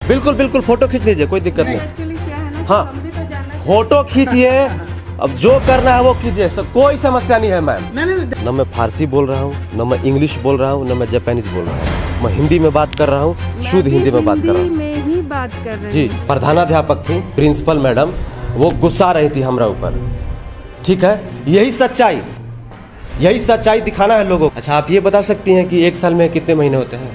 बिल्कुल बिल्कुल फोटो खींच लीजिए, कोई दिक्कत नहीं। एक्चुअली क्या है ना, हाँ। हम भी तो जानना फोटो खींचिए, अब जो करना है वो कीजिए, कोई समस्या नहीं है मैम। नहीं न मैं फारसी बोल रहा हूँ, न मैं इंग्लिश बोल रहा हूँ, न मैं जापानीज बोल रहा हूँ, मैं हिंदी में बात कर रहा हूँ, शुद्ध हिंदी में बात कर रहा हूँ। में ही बात कर रहे जी, प्रधानाध्यापक थी प्रिंसिपल मैडम, वो गुस्सा रही थी हमरा ऊपर। ठीक है, यही सच्चाई दिखाना है लोगों को। अच्छा, आप ये बता सकती हैं कि एक साल में कितने महीने होते हैं?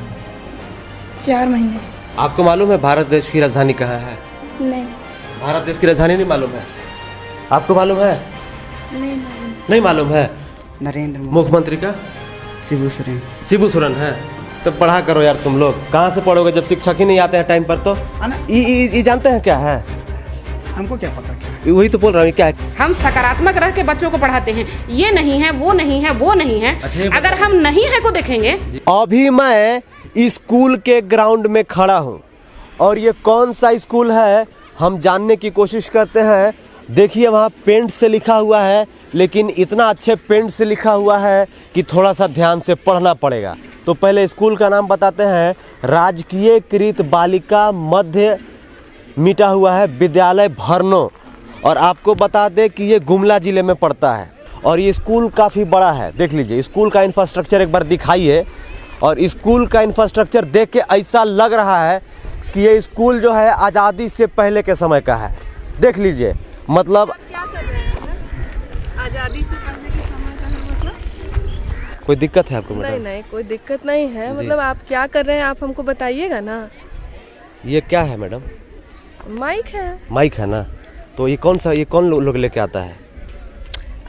4 महीने। आपको मालूम है भारत देश की राजधानी कहाँ है? नहीं। भारत देश की राजधानी नहीं मालूम है? आपको मालूम है? नहीं मालूम है? नरेंद्र मोदी। मुख्यमंत्री का शिबू सोरेन है। तो पढ़ा करो यार, तुम लोग कहाँ से पढ़ोगे जब शिक्षक ही नहीं आते हैं टाइम पर? तो ये जानते हैं क्या है? हमको क्या पता क्या है? वही तो बोल रहा हूँ, क्या है? हम सकारात्मक रह के बच्चों को पढ़ाते हैं, ये नहीं है, वो नहीं है, वो नहीं है। अच्छा, अगर हम नहीं है को देखेंगे। अभी मैं स्कूल के ग्राउंड में खड़ा हूँ और ये कौन सा स्कूल है हम जानने की कोशिश करते हैं। देखिए वहाँ पेंट से लिखा हुआ है, लेकिन इतना अच्छे पेंट से लिखा हुआ है कि थोड़ा सा ध्यान से पढ़ना पड़ेगा। तो पहले स्कूल का नाम बताते हैं, राजकीय कृत बालिका मध्य मिटा हुआ है विद्यालय भरनो। और आपको बता दें कि ये गुमला ज़िले में पड़ता है और ये स्कूल काफ़ी बड़ा है। देख लीजिए स्कूल का इंफ्रास्ट्रक्चर एक बार दिखाइए, और स्कूल का इंफ्रास्ट्रक्चर देख के ऐसा लग रहा है कि ये स्कूल जो है आज़ादी से पहले के समय का है। देख लीजिए, मतलब क्या कर रहे हैं? आज़ादी से पहले के समय का है मतलब? कोई दिक्कत है आपको मैडम? नहीं, कोई दिक्कत नहीं है। मतलब आप क्या कर रहे हैं, आप हमको बताइएगा ना। ये क्या है मैडम? माइक है। माइक है ना? तो ये कौन लोग लेके आता है?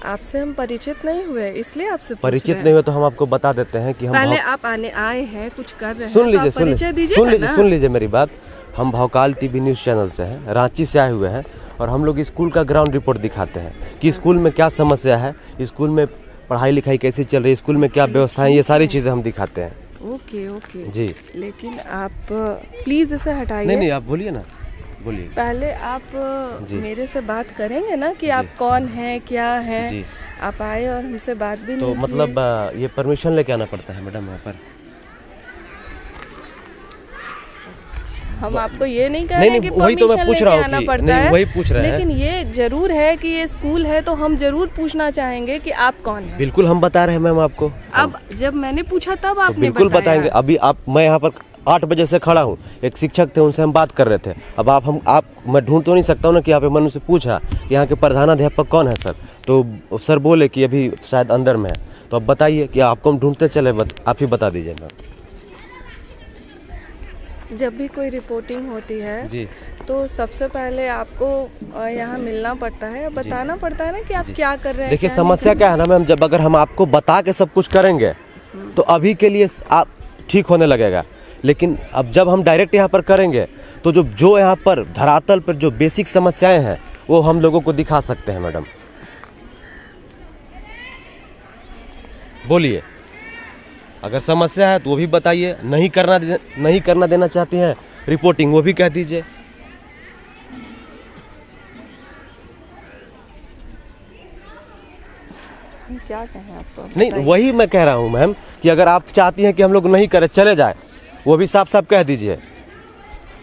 आपसे हम परिचित नहीं हुए, इसलिए आपसे पूछ परिचित रहे नहीं हुए तो हम आपको बता देते हैं कि हम पहले आप आए हैं, कुछ कर रहे हैं, सुन तो आप लीजिए परिचय दीजिएगा ना। सुन लीजिए मेरी बात। हम भौकाल टीवी न्यूज़ चैनल से हैं, रांची से आए हुए हैं, और हम लोग स्कूल का ग्राउंड रिपोर्ट दिखाते हैं कि स्कूल में क्या समस्या है, स्कूल में पढ़ाई लिखाई कैसे चल रही है, स्कूल में क्या व्यवस्था है, ये सारी चीज़ें हम दिखाते हैं। ओके जी। लेकिन आप प्लीज इसे हटाइए। नहीं, आप बोलिए ना, बोलिए। पहले आप जी। मेरे से बात करेंगे ना कि आप कौन हैं, क्या हैं। जी। आप आए और हमसे बात भी तो नहीं मतलब ये परमिशन लेके आना पड़ता है मैडम यहाँ पर? हम आपको ये नहीं कह रहे हैं कि वही तो मैं परमिशन पूछ लेके रहा हूँ आना कि पड़ता नहीं, है, वही पूछ रहे हैं। लेकिन ये जरूर है कि ये स्कूल है, तो हम जरूर पूछना चाहेंगे कि आप कौन हैं। बिल्कुल हम बता रहे हैं मैम आपको। अब जब मैंने पूछा तब तो आपने बिल्कुल बताया। बताएंगे। अभी मैं यहाँ पर 8 बजे से खड़ा हूँ, एक शिक्षक थे उनसे हम बात कर रहे थे। अब मैं ढूंढ तो नहीं सकता हूँ ना कि यहाँ पे मैंने उनसे पूछा कि यहाँ के प्रधानाध्यापक कौन है सर, तो सर बोले कि अभी शायद अंदर में है। तो अब बताइए कि आपको हम ढूंढते चले, आप ही बता दीजिए मैम। जब भी कोई रिपोर्टिंग होती है जी। तो सबसे पहले आपको यहाँ मिलना पड़ता है, बताना पड़ता है ना कि आप क्या कर रहे हैं। देखिए क्या समस्या क्या है ना मैम, जब अगर हम आपको बता के सब कुछ करेंगे तो अभी के लिए आप ठीक होने लगेगा, लेकिन अब जब हम डायरेक्ट यहाँ पर करेंगे तो जो यहाँ पर धरातल पर जो बेसिक समस्याएं हैं वो हम लोगों को दिखा सकते हैं। मैडम बोलिए, अगर समस्या है तो वो भी बताइए, नहीं करना देना चाहती हैं रिपोर्टिंग, वो भी कह दीजिए। क्या कहें आपको? नहीं, वही मैं कह रहा हूँ मैम कि अगर आप चाहती हैं कि हम लोग नहीं करें, चले जाए, वो भी साफ साफ कह दीजिए।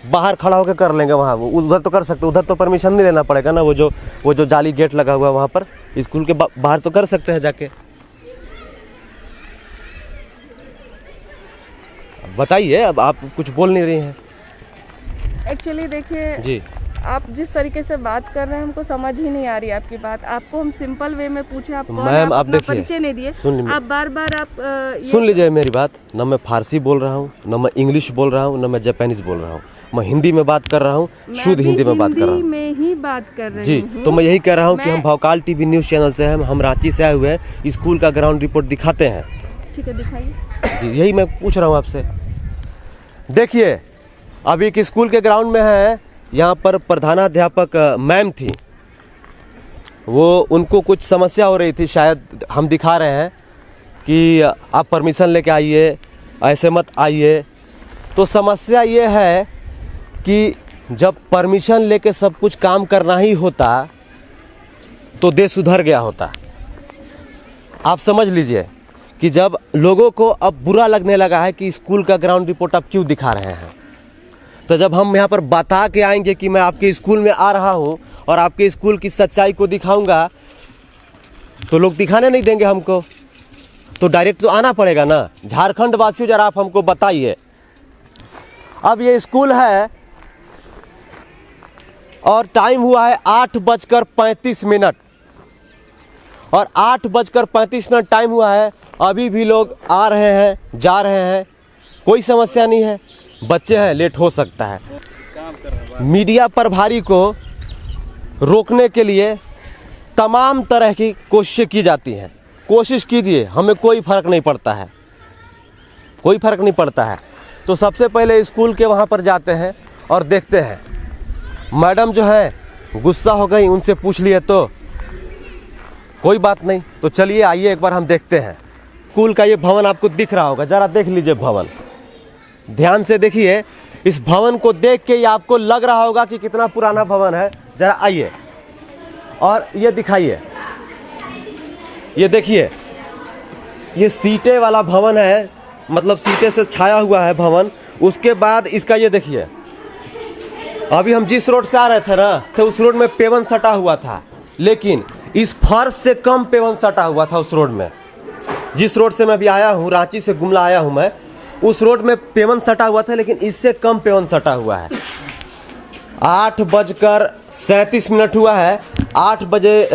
बाहर खड़ा होकर कर लेंगे, वहाँ वो उधर तो कर सकते, उधर तो परमिशन नहीं लेना पड़ेगा ना। वो जो जाली गेट लगा हुआ है वहाँ पर स्कूल के बाहर तो कर सकते हैं जाके। बताइए, अब आप कुछ बोल नहीं रही हैं। एक्चुअली देखिए जी, आप जिस तरीके से बात कर रहे हैं हमको समझ ही नहीं आ रही आपकी बात। आपको हम सिंपल वे में पूछे, आप कौन हैं, मैम, आप अपना देखिए, परिचय नहीं दिए। आप बार आप सुन लीजिए मेरी बात। न मैं फारसी बोल रहा हूँ, न मैं इंग्लिश बोल रहा हूँ, न मैं जापानीज बोल रहा हूँ, मैं हिंदी में बात कर रहा हूँ, शुद्ध हिंदी में बात कर रहा हूँ। में ही बात कर रही जी, हूँ। तो मैं यही कह रहा हूँ कि हम भौकाल टीवी न्यूज़ चैनल से हैं, हम रांची से आए हुए हैं, स्कूल का ग्राउंड रिपोर्ट दिखाते हैं। ठीक है, दिखाइए। जी, यही मैं पूछ रहा हूँ आपसे। देखिए अभी एक स्कूल के ग्राउंड में है, यहाँ पर प्रधानाध्यापक मैम थी, वो उनको कुछ समस्या हो रही थी, शायद हम दिखा रहे हैं कि आप परमिशन लेके आइए, ऐसे मत आइए। तो समस्या ये है कि जब परमिशन लेके सब कुछ काम करना ही होता तो देश सुधर गया होता। आप समझ लीजिए कि जब लोगों को अब बुरा लगने लगा है कि स्कूल का ग्राउंड रिपोर्ट आप क्यों दिखा रहे हैं, तो जब हम यहाँ पर बता के आएंगे कि मैं आपके स्कूल में आ रहा हूँ और आपके स्कूल की सच्चाई को दिखाऊंगा, तो लोग दिखाने नहीं देंगे हमको, तो डायरेक्ट तो आना पड़ेगा ना। झारखंड वासियों जरा आप हमको बताइए, अब ये स्कूल है और टाइम हुआ है 8:35 और 8:35 टाइम हुआ है, अभी भी लोग आ रहे हैं जा रहे हैं, कोई समस्या नहीं है। बच्चे हैं, लेट हो सकता है। मीडिया प्रभारी को रोकने के लिए तमाम तरह की कोशिशें की जाती हैं। कोशिश कीजिए, हमें कोई फ़र्क नहीं पड़ता है, कोई फ़र्क नहीं पड़ता है। तो सबसे पहले स्कूल के वहाँ पर जाते हैं और देखते हैं। मैडम जो है गुस्सा हो गई, उनसे पूछ लिए तो कोई बात नहीं। तो चलिए आइए एक बार हम देखते हैं। स्कूल का ये भवन आपको दिख रहा होगा, ज़रा देख लीजिए भवन, ध्यान से देखिए। इस भवन को देख के ये आपको लग रहा होगा कि कितना पुराना भवन है। ज़रा आइए और ये दिखाइए, ये देखिए, ये सीटें वाला भवन है, मतलब सीटें से छाया हुआ है भवन। उसके बाद इसका ये देखिए, अभी हम जिस रोड से आ रहे थे ना, तो उस रोड में पेवन सटा हुआ था, लेकिन इस फर्श से कम पेवन सटा हुआ था उस रोड में। जिस रोड से मैं अभी आया हूँ, रांची से गुमला आया हूँ मैं, उस रोड में पेवन सटा हुआ था, लेकिन इससे कम पेवन सटा हुआ है। 8:37 हुआ है, 8 बजे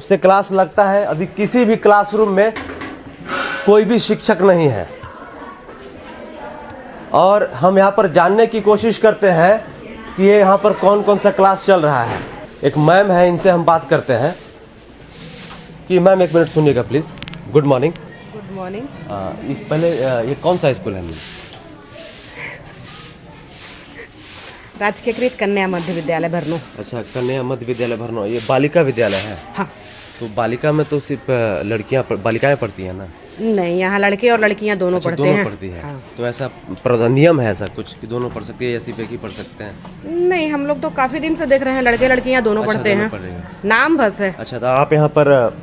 से क्लास लगता है। अभी किसी भी क्लासरूम में कोई भी शिक्षक नहीं है और हम यहाँ पर जानने की कोशिश करते हैं कि ये यहाँ पर कौन कौन सा क्लास चल रहा है। एक मैम है, इनसे हम बात करते हैं कि मैम एक मिनट सुनिएगा please. Good morning. Good morning. इस पहले ये कौन सा स्कूल है? राजकीयकृत कन्या मध्य विद्यालय भरनो। अच्छा, कन्या मध्य विद्यालय भरनो, ये बालिका विद्यालय है। हाँ। तो बालिका में तो सिर्फ बालिकाएं पढ़ती हैं ना? नहीं, यहाँ लड़के और लड़कियाँ दोनों अच्छा, पढ़ते दोनों हैं। पढ़ती है। हाँ। तो ऐसा नियम है ऐसा कुछ कि दोनों पढ़ सकती है या सिर्फ एक ही पढ़ सकते हैं? नहीं, हम लोग तो काफी दिन से देख रहे हैं लड़के लड़कियाँ दोनों अच्छा, पढ़ते दोनों हैं। पढ़ रही हैं। नाम बस है। अच्छा, तो आप यहाँ पर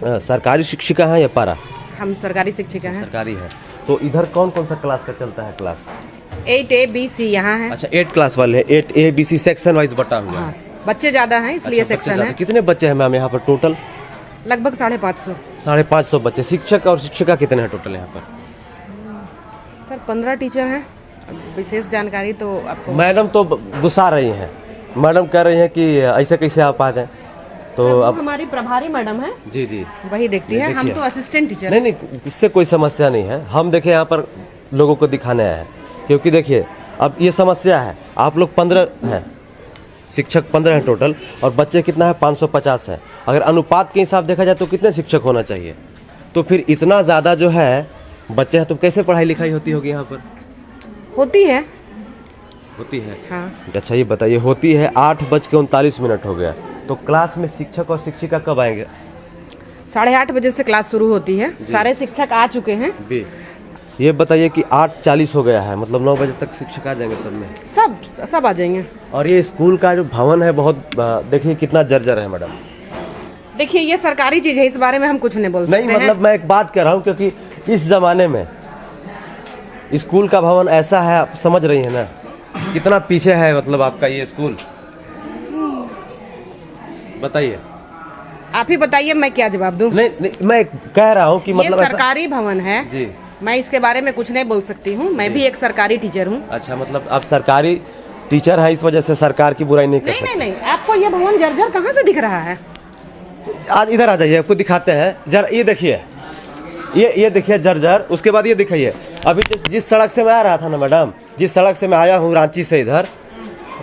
सरकारी शिक्षिका हैं या पारा? हम सरकारी शिक्षिका हैं। सरकारी है। तो इधर कौन कौन सा क्लास का चलता है क्लास? 8A B C यहाँ है। अच्छा, 8 क्लास वाले, 8A B C section wise बटा हुआ हाँ, है। बच्चे ज्यादा हैं इसलिए अच्छा, बच्चे सेक्शन ज्यादा। है। कितने बच्चे हैं मैम यहाँ पर टोटल? लगभग 550। 550 बच्चे। शिक्षक और शिक्षिका कितने हैं टोटल यहाँ पर? सर 15 टीचर हैं। विशेष जानकारी तो आपको। मैडम तो गुस्सा रही हैं, मैडम कह रही हैं कि ऐसे कैसे आप आ गए। तो अब हमारी प्रभारी मैडम है, जी जी वही देखती है। हम देखिए। तो असिस्टेंट टीचर। नहीं, इससे कोई समस्या नहीं है। हम देखें यहाँ पर लोगों को दिखाने आए हैं, क्योंकि देखिए अब ये समस्या है। आप लोग 15 हैं, शिक्षक 15 हैं टोटल, और बच्चे कितना है? 550 है। अगर अनुपात के हिसाब देखा जाए तो कितने शिक्षक होना चाहिए? तो फिर इतना ज़्यादा जो है बच्चे हैं, तो कैसे पढ़ाई लिखाई होती होगी यहाँ पर? होती है। होती है। हाँ। अच्छा, ये बताइए, होती है। 8:39 हो गया, तो क्लास में शिक्षक और शिक्षिका कब आएंगे? 8:30 बजे से क्लास शुरू होती है। सारे शिक्षक आ चुके हैं। ये बताइए कि 8:40 हो गया है, मतलब 9 बजे तक शिक्षक आ जाएंगे सब में? सब आ जाएंगे। और ये स्कूल का जो भवन है बहुत देखिए कितना जर्जर है मैडम। देखिए, ये सरकारी चीज है, इस बारे में हम कुछ नहीं बोल सकते नहीं, मतलब मैं एक बात कर रहा हूँ, क्योंकि इस जमाने में स्कूल का भवन ऐसा है, आप समझ रही है ना कितना पीछे है मतलब आपका ये स्कूल। बताइए, आप ही बताइए, मैं क्या जवाब दूं? नहीं, मैं कह रहा हूँ कि मतलब ये सरकारी भवन है जी। मैं इसके बारे में कुछ नहीं बोल सकती हूँ। मैं भी एक सरकारी टीचर हूँ। अच्छा, मतलब आप सरकारी टीचर हैं, इस वजह से सरकार की बुराई नहीं कर नहीं सकते? नहीं नहीं, आपको ये भवन जर्जर कहाँ से दिख रहा है? आज इधर आ जाइए, आपको दिखाते हैं जरा। ये देखिए, ये देखिए जर्जर। उसके बाद ये दिखाइए, अभी जिस सड़क से मैं आ रहा था ना मैडम, जिस सड़क से मैं आया हूँ रांची से इधर,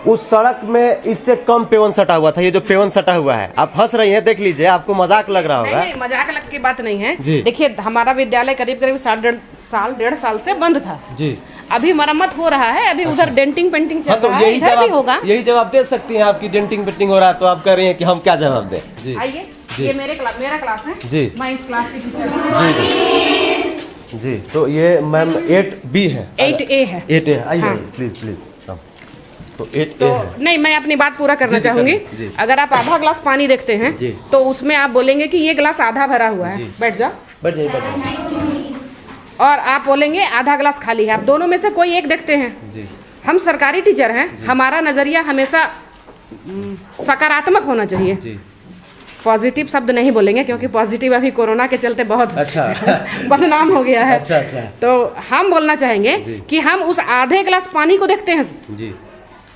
उस सड़क में इससे कम पेवन सटा हुआ था। ये जो पेवन सटा हुआ है, आप हंस रही हैं, देख लीजिए, आपको मजाक लग रहा होगा। नहीं, मजाक लग की बात नहीं है। जी। देखिए, हमारा विद्यालय करीब 1.5 साल से बंद था जी। अभी मरम्मत हो रहा है। अभी उधर डेंटिंग पेंटिंग चल तो रहा है, इधर भी होगा। यही जवाब दे सकती हैं आपकी डेंटिंग पेंटिंग हो रहा है, तो आप कह रही हैं कि हम क्या जवाब दें? जी। आइए, ये मेरा क्लास है जी। मैं इस क्लास की टीचर हूँ। जी, तो ये मैम 8B है, 8A है। 8A है। आइए हाँ। Please please. तो 8A तो है। नहीं, मैं अपनी बात पूरा करना जी, चाहूंगी। जी। अगर आप आधा ग्लास पानी देखते हैं जी। तो उसमें आप बोलेंगे कि ये ग्लास आधा भरा हुआ है। जी। बैठ जाओ। बैठ जाइए। और आप बोलेंगे आधा ग्लास खाली है। आप दोनों में से कोई एक देखते हैं। जी। हम सरकारी टीचर हैं, हमारा नज़रिया हमेशा सकारात्मक होना चाहिए। जी। पॉजिटिव शब्द नहीं बोलेंगे क्योंकि पॉजिटिव अभी कोरोना के चलते बहुत अच्छा बदनाम हो गया है। अच्छा अच्छा। तो हम बोलना चाहेंगे जी। कि हम उस आधे गिलास पानी को देखते हैं, जी।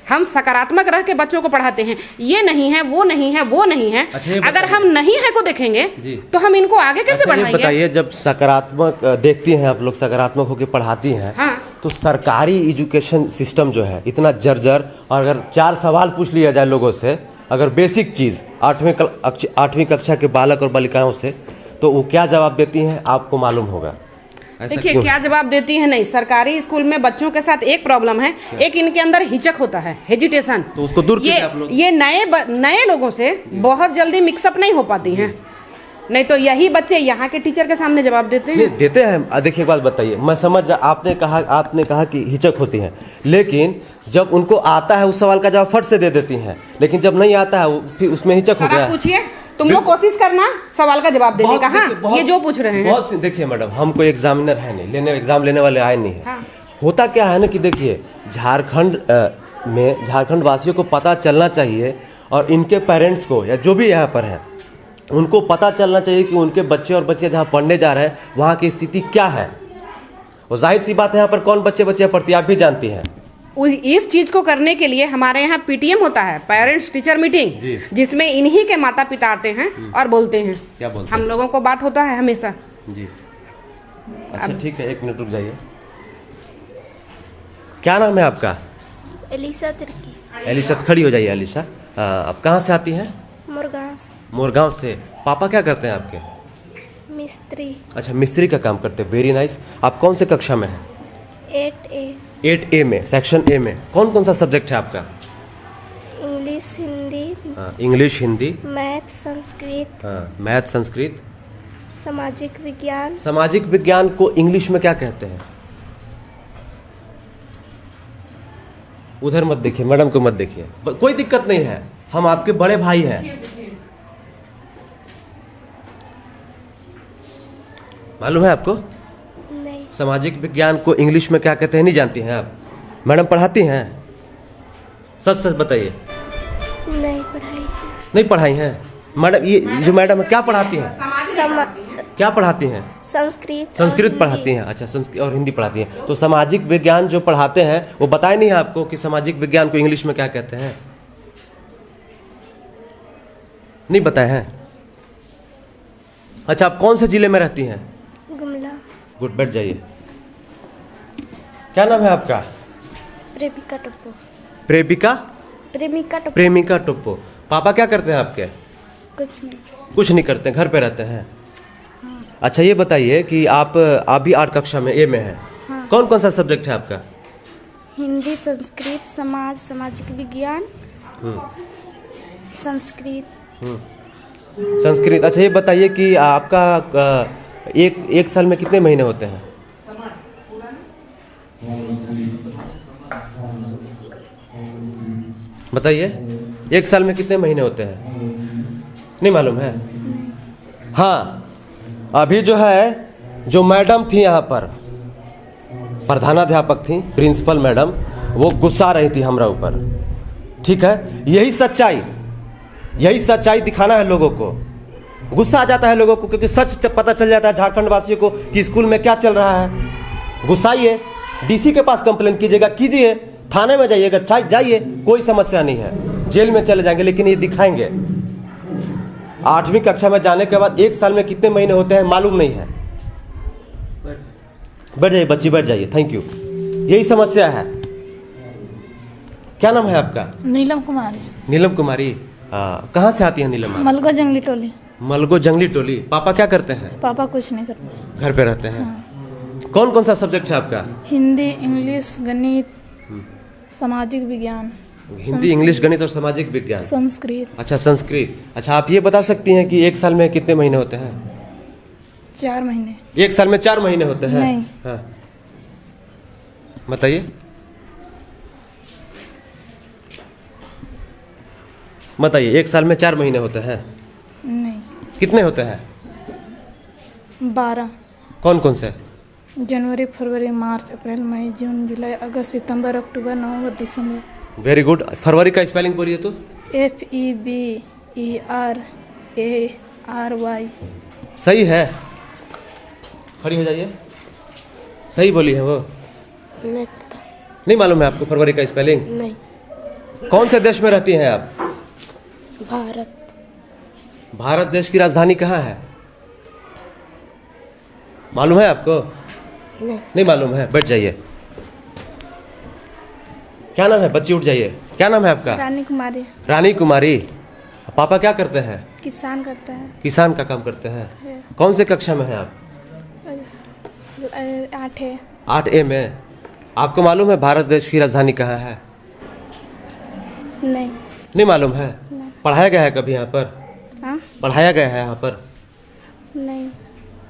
हम सकारात्मक रह के बच्चों को पढ़ाते हैं। ये नहीं है, वो नहीं है, वो नहीं है। अच्छा, ये अगर बताइए। हम नहीं है को देखेंगे जी। तो हम इनको आगे कैसे अच्छा, ये बढ़ाएंगे? बताइए, जब सकारात्मक देखती हैं आप लोग, सकारात्मक होकर पढ़ाती हैं, हाँ। तो सरकारी एजुकेशन सिस्टम जो है इतना जर्जर, और अगर 4 सवाल पूछ लिया जाए लोगों से, अगर बेसिक चीज़ 8वीं कक्षा के बालक और बालिकाओं से, तो वो क्या जवाब देती हैं आपको मालूम होगा। ऐसा देखिए क्यों? क्या जवाब देती है। नहीं, सरकारी स्कूल में बच्चों के साथ एक प्रॉब्लम है, एक इनके अंदर हिचक होता है, हेजिटेशन। तो उसको दूर कीजिए आप लोग। ये नए लोगों से बहुत जल्दी मिक्सअप नहीं हो पाती हैं। नहीं तो यही बच्चे यहाँ के टीचर के सामने जवाब देते नहीं हैं। देते हैं। देखिए एक बात बताइए, मैं समझ, आपने कहा कि हिचक होती है, लेकिन जब उनको आता है उस सवाल का जवाब फट से दे देती हैं, लेकिन जब नहीं आता है फिर उसमें हिचक हो और गया। आप पूछिए, तुम लोग कोशिश करना सवाल का जवाब देने का। हाँ, ये जो पूछ रहे हैं। बहुत देखिए मैडम, हम कोई एग्जामिनर है नहीं, एग्जाम लेने वाले आए नहीं है। हाँ। होता क्या है ना कि देखिए, झारखंड वासियों को पता चलना चाहिए, और इनके पेरेंट्स को या जो भी यहाँ पर हैं उनको पता चलना चाहिए कि उनके बच्चे और बच्चियाँ जहाँ पढ़ने जा रहे हैं वहाँ की स्थिति क्या है। और जाहिर सी बात है, यहाँ पर कौन बच्चियाँ पढ़ती है आप भी जानती हैं। इस चीज को करने के लिए हमारे यहाँ पीटीएम होता है, पेरेंट्स टीचर मीटिंग, जिसमें इन्हीं के माता पिता आते हैं और बोलते हैं। क्या बोलते हम लोगों को बात होता है हमेशा। जी। अच्छा ठीक है, 1 मिनट रुक जाइए। क्या नाम है आपका? एलिसा तिर्की, एलिसा, खड़ी हो जाइए एलिसा। आप कहाँ से आती हैं? मुरगांव से, मोरगांव से। पापा क्या करते हैं आपके? मिस्त्री, अच्छा, मिस्त्री का काम करते हैं। Very nice. आप कौन से कक्षा में हैं? 8A, 8A में, सेक्शन ए में। कौन कौन सा सब्जेक्ट है आपका? English, Hindi, English, Hindi, math, Sanskrit, math, Sanskrit. सामाजिक विज्ञान। सामाजिक विज्ञान को इंग्लिश में क्या कहते हैं? उधर मत देखिए, मैडम को मत देखिए, कोई दिक्कत नहीं है, हम आपके बड़े भाई हैं। मालूम है आपको? नहीं, सामाजिक विज्ञान को इंग्लिश में क्या कहते हैं नहीं जानती हैं आप? मैडम पढ़ाती हैं? सच सच बताइए। नहीं पढ़ाई। नहीं पढ़ाई हैं मैडम? ये जो मैडम है क्या पढ़ाती हैं? क्या पढ़ाती हैं? संस्कृत। संस्कृत पढ़ाती हैं। अच्छा, संस्कृत और हिंदी पढ़ाती हैं। तो सामाजिक विज्ञान जो पढ़ाते हैं वो बताए नहीं है आपको कि सामाजिक विज्ञान को इंग्लिश में क्या कहते हैं? नहीं बताए हैं? अच्छा, आप कौन से जिले में रहती हैं? गुमला। गुड, बैठ जाइए। क्या नाम है आपका? प्रेमिका टप्पो। प्रेमिका? प्रेमिका टप्पो। प्रेमिका टोप्पो। पापा क्या करते हैं आपके? कुछ नहीं। कुछ नहीं करते हैं, घर पे रहते हैं। अच्छा, ये बताइए कि आप भी 8 कक्षा में, ए में हैं। हाँ। कौन कौन सा सब्जेक्ट है आपका? हिंदी, संस्कृत, सामाजिक विज्ञान, संस्कृत। संस्कृत। अच्छा, ये बताइए कि आपका एक साल में कितने महीने होते हैं? बताइए, 1 साल में कितने महीने होते हैं? नहीं मालूम है? हाँ, अभी जो है, जो मैडम थी यहाँ पर, प्रधानाध्यापक थी, प्रिंसिपल मैडम, वो गुस्सा रही थी हमरा ऊपर। ठीक है, यही सच्चाई दिखाना है लोगों को। गुस्सा आ जाता है लोगों को क्योंकि सच पता चल जाता है झारखंड वासियों को कि स्कूल में क्या चल रहा है। गुस्साइए, डीसी के पास कंप्लेन कीजिएगा, कीजिए, थाने में जाइएगा, जाइए, कोई समस्या नहीं है। जेल में चले जाएंगे, लेकिन ये दिखाएंगे। 8वीं कक्षा में जाने के बाद 1 साल में कितने महीने होते हैं मालूम नहीं है। बैठ जाइए बच्ची, बैठ जाइए। Thank you. यही समस्या है। क्या नाम है आपका? नीलम कुमारी। नीलम कुमारी। कहाँ से आती है नीलम आप? मलगो जंगली टोली। मलगो जंगली टोली। पापा क्या करते हैं? पापा कुछ नहीं करते। घर पे रहते हैं। कौन कौन सा सब्जेक्ट है आपका? हिंदी, इंग्लिश, गणित, सामाजिक विज्ञान। हिंदी, इंग्लिश, गणित और सामाजिक विज्ञान। संस्कृत। अच्छा, संस्कृत। अच्छा, आप ये बता सकती हैं कि 1 साल में कितने महीने होते हैं? 4 महीने। 1 साल में 4 महीने होते हैं? नहीं। हाँ, बताइए। बताइए, 1 साल में 4 महीने होते हैं? नहीं। कितने होते हैं? 12। कौन कौन से? जनवरी फरवरी मार्च अप्रैल मई जून जुलाई अगस्त सितंबर अक्टूबर नवंबर दिसंबर। Very good. फरवरी का स्पेलिंग बोलिए तो। FEBERARY। सही है, खड़ी हो जाइए। सही बोली है वो। नहीं पता। नहीं मालूम है आपको फरवरी का स्पेलिंग? नहीं। कौन से देश में रहती हैं आप? भारत। भारत देश की राजधानी कहाँ है? मालूम है आपको? नहीं मालूम है। बैठ जाइए। क्या नाम है? बच्ची उठ जाइए। क्या नाम है आपका? रानी कुमारी। रानी कुमारी। पापा क्या करते हैं? किसान करता है। किसान का काम करते हैं। कौन से कक्षा में हैं आप? 8 8A में। आपको मालूम है भारत देश की राजधानी कहाँ है? नहीं। नहीं मालूम है। पढ़ाया गया है कभी यहाँ पर? हाँ? पढ़ाया गया है यहाँ पर? नहीं।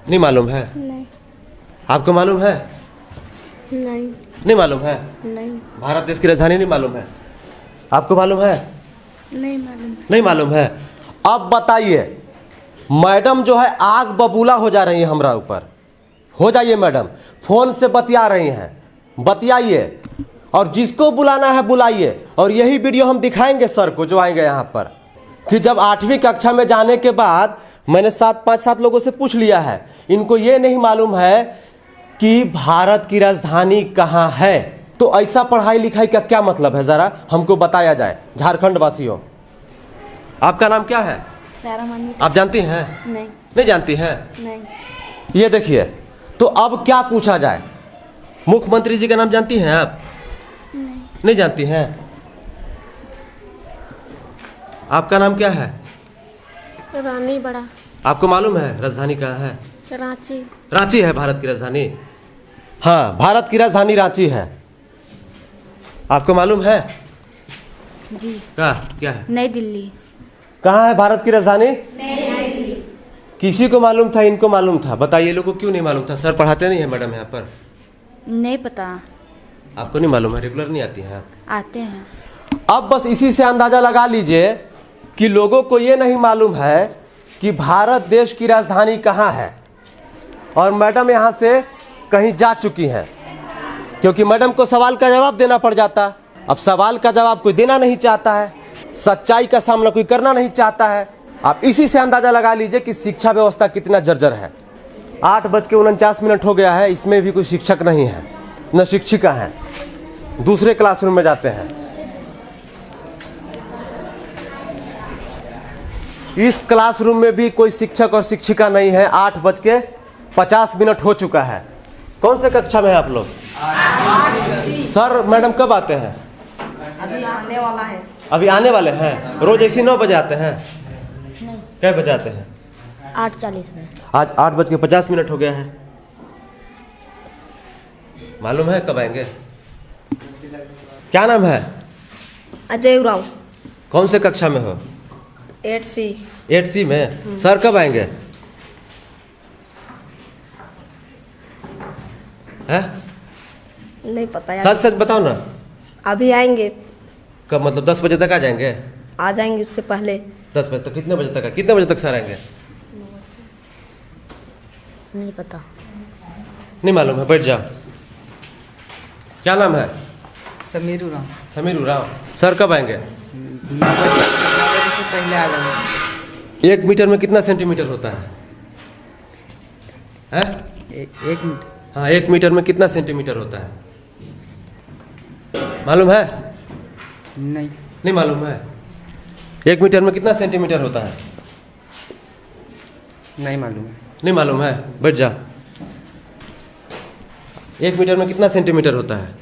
नहीं मालूम है। नहीं। आपको मालूम है? नहीं। नहीं मालूम है। नहीं। भारत देश की राजधानी नहीं मालूम है। आपको मालूम है? नहीं मालूम। नहीं मालूम है। अब बताइए, मैडम जो है आग बबूला हो जा रही है हमरा ऊपर। हो जाइए मैडम, फोन से बतिया रही हैं, बतियाइए और जिसको बुलाना है बुलाइए। और यही वीडियो हम दिखाएंगे सर को जो आएंगे यहाँ पर, कि जब 8वीं कक्षा में जाने के बाद मैंने 5-7 लोगों से पूछ लिया है, इनको ये नहीं मालूम है कि भारत की राजधानी कहाँ है। तो ऐसा पढ़ाई लिखाई का क्या मतलब है, जरा हमको बताया जाए। झारखंड वासियों, आपका नाम क्या है? आप जानती हैं? नहीं। नहीं जानती हैं? नहीं। ये देखिए, तो अब क्या पूछा जाए। मुख्यमंत्री जी का नाम जानती हैं आप? नहीं जानती हैं? आपका नाम क्या है? रानी बड़ा। आपको मालूम है राजधानी कहाँ है? रांची। रांची है भारत की राजधानी। हाँ, भारत की राजधानी रांची है। आपको मालूम है? जी। क्या है? नई दिल्ली। कहाँ है भारत की राजधानी? नई दिल्ली। किसी को मालूम था? इनको मालूम था? बताइए लोगों को क्यों नहीं मालूम था? सर पढ़ाते नहीं है मैडम यहाँ पर? नहीं पता। आपको नहीं मालूम है? रेगुलर नहीं आती हैं? आते हैं। अब बस इसी से अंदाजा लगा लीजिए कि लोगों को ये नहीं मालूम है कि भारत देश की राजधानी कहाँ है। और मैडम यहाँ से कहीं जा चुकी हैं, क्योंकि मैडम को सवाल का जवाब देना पड़ जाता। अब सवाल का जवाब कोई देना नहीं चाहता है, सच्चाई का सामना कोई करना नहीं चाहता है। आप इसी से अंदाजा लगा लीजिए कि शिक्षा व्यवस्था कितना जर्जर है। 8:49 हो गया है, इसमें भी कोई शिक्षक नहीं है, न शिक्षिका है, दूसरे क्लासरूम में जाते हैं। इस क्लासरूम में भी कोई शिक्षक और शिक्षिका नहीं है। 8:50 हो चुका है। कौन से कक्षा में है आप लोग? सर मैडम कब आते हैं? अभी आने वाला है। अभी आने वाले हैं। रोज ऐसी 9 बजे आते हैं? क्या बजे आते हैं? 8:40 में। आज 8:50 हो गया है। मालूम है कब आएंगे? क्या नाम है? अजय उरांव। कौन से कक्षा में हो? 8C। 8C में। सर कब आएंगे? है? नहीं पता यार। सच सच बताओ ना। अभी आएंगे। कब मतलब 10 बजे तक आ जाएंगे? आ जाएंगे उससे पहले। 10 बजे तक? कितने बजे तक? कितने बजे तक सर आएंगे? नहीं पता। नहीं मालूम है। बैठ जाओ। क्या नाम है? समीर उरांव। समीर उरांव। सर कब आएंगे? 9 बजे से पहले आ जाएंगे। 1 मीटर में कितना सेंटीमीटर होता है? हैं? 1 मिनट। हाँ, 1 मीटर में कितना सेंटीमीटर होता है? मालूम है? नहीं। नहीं मालूम है। 1 मीटर में कितना सेंटीमीटर होता है? नहीं मालूम है। नहीं मालूम है। बैठ जा। 1 मीटर में कितना सेंटीमीटर होता है?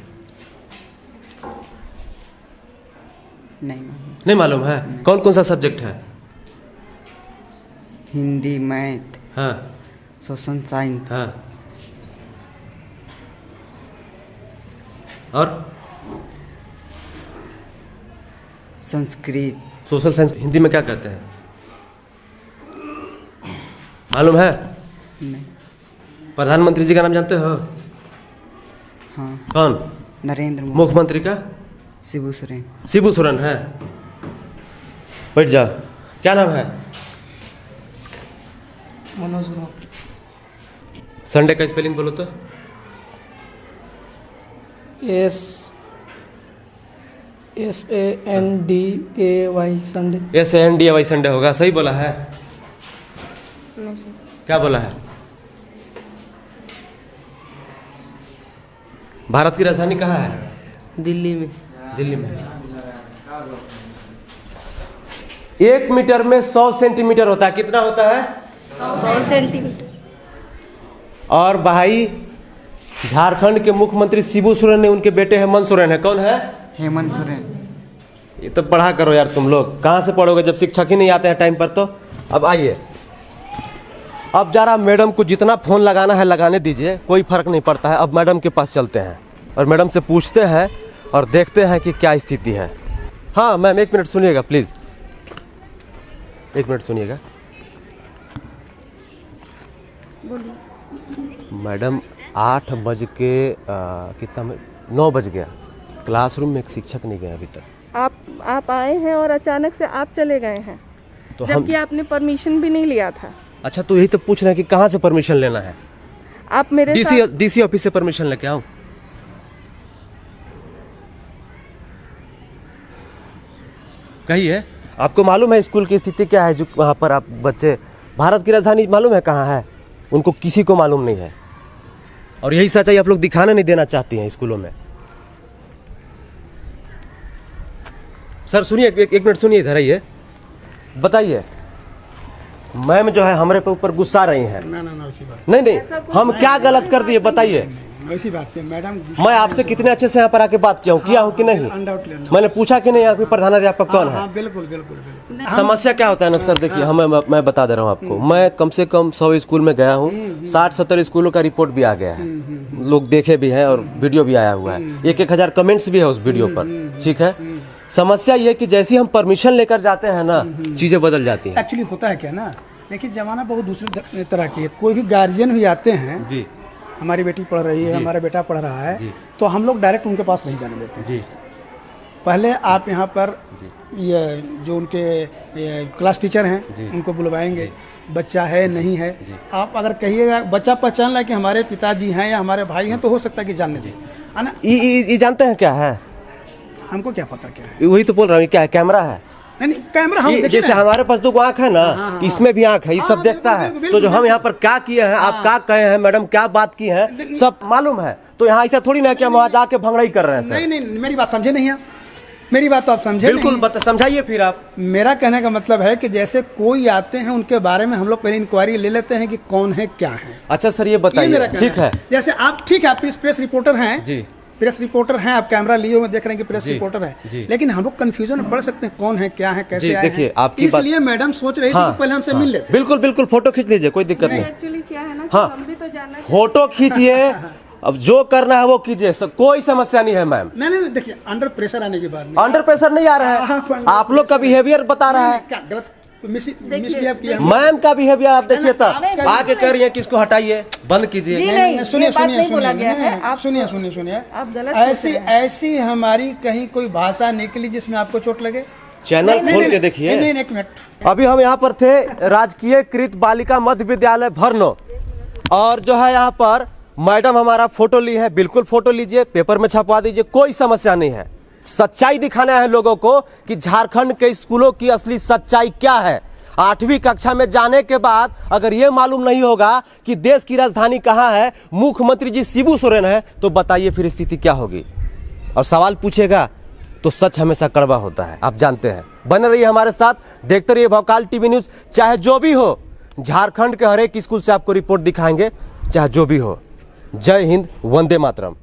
नहीं मालूम। नहीं मालूम है। कौन कौन सा सब्जेक्ट है? हिंदी, मैथ, हाँ सोशल साइंस, हाँ। और संस्कृत। सोशल साइंस हिंदी में क्या कहते हैं? मालूम है? नहीं। प्रधानमंत्री जी का नाम जानते हो? हाँ। कौन? नरेंद्र मोदी। मुख्यमंत्री का? शिबू सोरेन। शिबू सोरेन है। बैठ जाओ। क्या नाम है? मनोज उरांव। संडे का स्पेलिंग बोलो तो। SANDAY Sunday. SANDAY संडे होगा, सही बोला है? नहीं सर। क्या बोला है? भारत की राजधानी कहाँ है? दिल्ली में। दिल्ली में। 1 मीटर में 100 सेंटीमीटर होता है, कितना होता है? 100 सेंटीमीटर। और भाई झारखंड के मुख्यमंत्री शिबू सोरेन ने उनके बेटे हेमंत सोरेन है, कौन है? हेमंत सोरेन। ये तो पढ़ा करो यार, तुम लोग कहाँ से पढ़ोगे जब शिक्षक ही नहीं आते हैं टाइम पर। तो अब आइए, अब जरा मैडम को जितना फोन लगाना है लगाने दीजिए, कोई फर्क नहीं पड़ता है। अब मैडम के पास चलते हैं और मैडम से पूछते हैं और देखते हैं कि क्या स्थिति है। हाँ मैम, 1 मिनट सुनिएगा प्लीज, 1 मिनट सुनिएगा। मैडम 8 बज के कितना 9 बज गया, क्लासरूम में एक शिक्षक नहीं गए अभी तक। आप आए हैं और अचानक से आप चले गए हैं, तो जबकि आपने परमिशन भी नहीं लिया था। अच्छा, तो यही तो पूछ रहे हैं कि कहाँ से परमिशन लेना है? आप मेरे डीसी ऑफिस से परमिशन लेके आओ। कहिए, आपको मालूम है स्कूल की स्थिति क्या है? जो वहाँ पर आप बच्चे, भारत की राजधानी मालूम है कहाँ है? उनको किसी को मालूम नहीं है, और यही सच्चाई आप लोग दिखाने नहीं देना चाहती हैं स्कूलों में। सर सुनिए, एक मिनट सुनिए, इधर आइए, बताइए। मैम जो है हमारे पे ऊपर गुस्सा रही हैं। ना वैसी बात नहीं, हम क्या गलत कर दिए बताइए? वैसी बात है मैडम। मैं आपसे कितने अच्छे से यहाँ पर आके बात किया हूँ, किया हूँ कि नहीं? मैंने पूछा कि नहीं यहाँ पे प्रधानाध्यापक कौन है? बिल्कुल। समस्या क्या होता है ना सर, देखिए मैं बता दे रहा हूँ आपको। मैं कम से कम 100 स्कूल में गया हूँ, 60-70 स्कूलों का रिपोर्ट भी आ गया है, लोग देखे भी हैं और वीडियो भी आया हुआ है, 1,000 कमेंट्स भी है उस वीडियो पर, ठीक है। समस्या ये कि जैसे ही हम परमिशन लेकर जाते हैं ना, चीजें बदल जाती हैं। एक्चुअली होता है क्या ना, देखिए जमाना बहुत दूसरी तरह की है। कोई भी गार्जियन भी आते हैं जी, हमारी बेटी पढ़ रही है, हमारा बेटा पढ़ रहा है, तो हम लोग डायरेक्ट उनके पास नहीं जाने देते हैं। पहले आप यहाँ पर ये जो उनके क्लास टीचर हैं उनको बुलवाएंगे, बच्चा है नहीं है। आप अगर कहिएगा बच्चा पहचान ला कि हमारे पिताजी हैं या हमारे भाई हैं, तो हो सकता है कि जानने दें, है ना। ये जानते हैं क्या है? हमको क्या पता क्या है? वही तो बोल रहा हूँ, क्या है? कैमरा है। नहीं कैमरा हम जैसे हमारे पास 2 आँख है ना, इसमें भी आँख है, ये सब देखता है। तो जो हम यहाँ पर क्या किए हैं, आप क्या कहे हैं, मैडम क्या बात की है, सब मालूम है। तो यहाँ ऐसा थोड़ी ना कि हम वहाँ जाके भंगड़ाई कर रहे हैं। नहीं, मेरी बात समझे नहीं आप, मेरी बात तो आप समझे बिल्कुल, समझाइए फिर आप। मेरा कहने का मतलब है कि जैसे कोई आते हैं उनके बारे में हम लोग पहले इंक्वायरी ले लेते हैं कि कौन है क्या है। अच्छा सर ये बताइए, ठीक है, जैसे आप ठीक है, आप प्रेस रिपोर्टर हैं जी, प्रेस रिपोर्टर हैं, आप कैमरा लिए हुए देख रहे हैं कि प्रेस रिपोर्टर है, लेकिन हम लोग कंफ्यूजन में पड़ सकते हैं कौन है क्या है कैसे आए देखिए हैं। इसलिए मैडम सोच रही थी कि पहले हमसे मिल लेते। बिल्कुल फोटो खींच लीजिए, कोई दिक्कत नहीं। एक्चुअली क्या है ना, हाँ, हम भी तो जानना, फोटो खींचिए, अब जो करना है वो कीजिए, कोई समस्या नहीं है मैम। नहीं देखिए, अंडर प्रेशर आने के बाद अंडर प्रेशर नहीं आ रहा है, आप लोग का बिहेवियर बता रहा है। क्या गलत मिसबिहेव किया? मैम का बिहेवियर आप देखिए, तब आगे कह रही है कि इसको हटाइए, बंद कीजिए। सुनिए ऐसी हमारी कहीं कोई भाषा निकली जिसमें आपको चोट लगे? चैनल खोल के देखिए। नहीं, 1 मिनट। अभी हम यहाँ पर थे राजकीय कृत बालिका मध्य विद्यालय भरनो, और जो है यहाँ पर मैडम हमारा फोटो ली है। बिल्कुल फोटो लीजिए, पेपर में छपवा दीजिए, कोई समस्या नहीं है। सच्चाई दिखाना है लोगों को कि झारखंड के स्कूलों की असली सच्चाई क्या है। 8वीं कक्षा में जाने के बाद अगर ये मालूम नहीं होगा कि देश की राजधानी कहाँ है, मुख्यमंत्री जी शिबू सोरेन है, तो बताइए फिर स्थिति क्या होगी। और सवाल पूछेगा तो सच हमेशा कड़वा होता है, आप जानते हैं। बने रहिए हमारे साथ, देखते रहिए भौकाल टीवी न्यूज। चाहे जो भी हो, झारखंड के हर एक स्कूल से आपको रिपोर्ट दिखाएंगे, चाहे जो भी हो। जय हिंद, वंदे मातरम।